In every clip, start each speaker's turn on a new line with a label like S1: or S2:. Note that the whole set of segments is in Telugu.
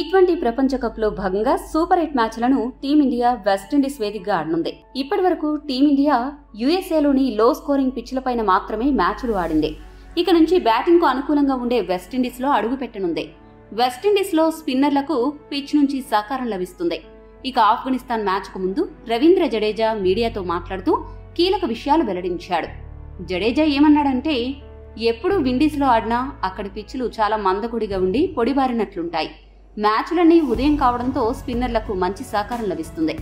S1: టీ20 ప్రపంచ కప్ లో భాగంగా సూపర్ 8 మ్యాచ్లను టీమిండియా వెస్టిండీస్ వేదికగా ఆడనుంది. ఇప్పటి వరకు టీమిండియా యుఎస్ఏలోని లో స్కోరింగ్ పిచ్లపైన మాత్రమే మ్యాచ్లు ఆడింది. ఇక నుంచి బ్యాటింగ్ కు అనుకూలంగా ఉండే వెస్టిండీస్ లో అడుగు పెట్టనుంది. వెస్టిండీస్ లో స్పిన్నర్లకు పిచ్ నుంచి సహకారం లభిస్తుంది. ఇక ఆఫ్ఘనిస్తాన్ మ్యాచ్ కు ముందు రవీంద్ర జడేజా మీడియాతో మాట్లాడుతూ కీలక విషయాలు వెల్లడించాడు. జడేజా ఏమన్నాడంటే, ఎప్పుడూ విండీస్ లో ఆడినా అక్కడి పిచ్లు చాలా మందకొడిగా ఉండి పొడిబారినట్లుంటాయి. మ్యాచ్లన్నీ ఉదయం కావడంతో స్పిన్నర్లకు మంచి సహకారం లభిస్తుంది.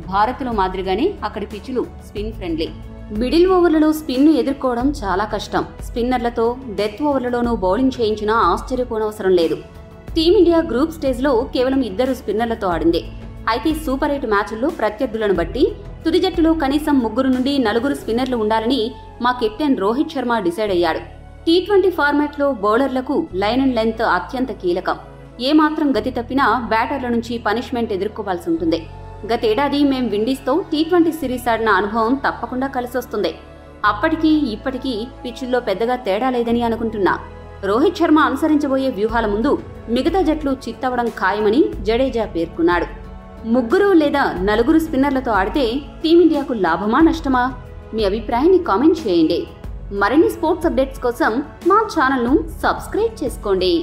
S1: భారత్లో మాదిరిగానే అక్కడి పిచ్లు స్పిన్ ఫ్రెండ్లీ. మిడిల్ ఓవర్లలో స్పిన్ ను ఎదుర్కోవడం చాలా కష్టం. స్పిన్నర్లతో డెత్ ఓవర్లలోనూ బౌలింగ్ చేయించినా ఆశ్చర్యపోనవసరం లేదు. టీమిండియా గ్రూప్ స్టేజ్ లో కేవలం 2 స్పిన్నర్లతో ఆడింది. అయితే సూపర్ 8 మ్యాచ్ల్లో ప్రత్యర్థులను బట్టి తుది జట్టులో కనీసం 3 నుండి 4 స్పిన్నర్లు ఉండాలని మా కెప్టెన్ రోహిత్ శర్మ డిసైడ్ అయ్యాడు. టీ20 ఫార్మాట్ లో బౌలర్లకు లైన్ అండ్ లెంత్ అత్యంత కీలకం. ఏమాత్రం గతి తప్పినా బ్యాటర్ల నుంచి పనిష్మెంట్ ఎదుర్కోవాల్సి ఉంటుంది. గతేడాది మేం విండీస్ తో టీ20 సిరీస్ ఆడిన అనుభవం తప్పకుండా కలిసొస్తుంది. అప్పటికీ ఇప్పటికీ పిచ్చుల్లో పెద్దగా తేడా లేదని అనుకుంటున్నా. రోహిత్ శర్మ అనుసరించబోయే వ్యూహాల ముందు మిగతా జట్లు చిత్తవడం ఖాయమని జడేజా పేర్కొన్నాడు. 3 లేదా 4 స్పిన్నర్లతో ఆడితే టీమిండియాకు లాభమా నష్టమా? మీ అభిప్రాయాన్ని కామెంట్ చేయండి. మరిన్ని స్పోర్ట్స్ అప్డేట్స్ కోసం మా ఛానల్ను సబ్స్క్రైబ్ చేసుకోండి.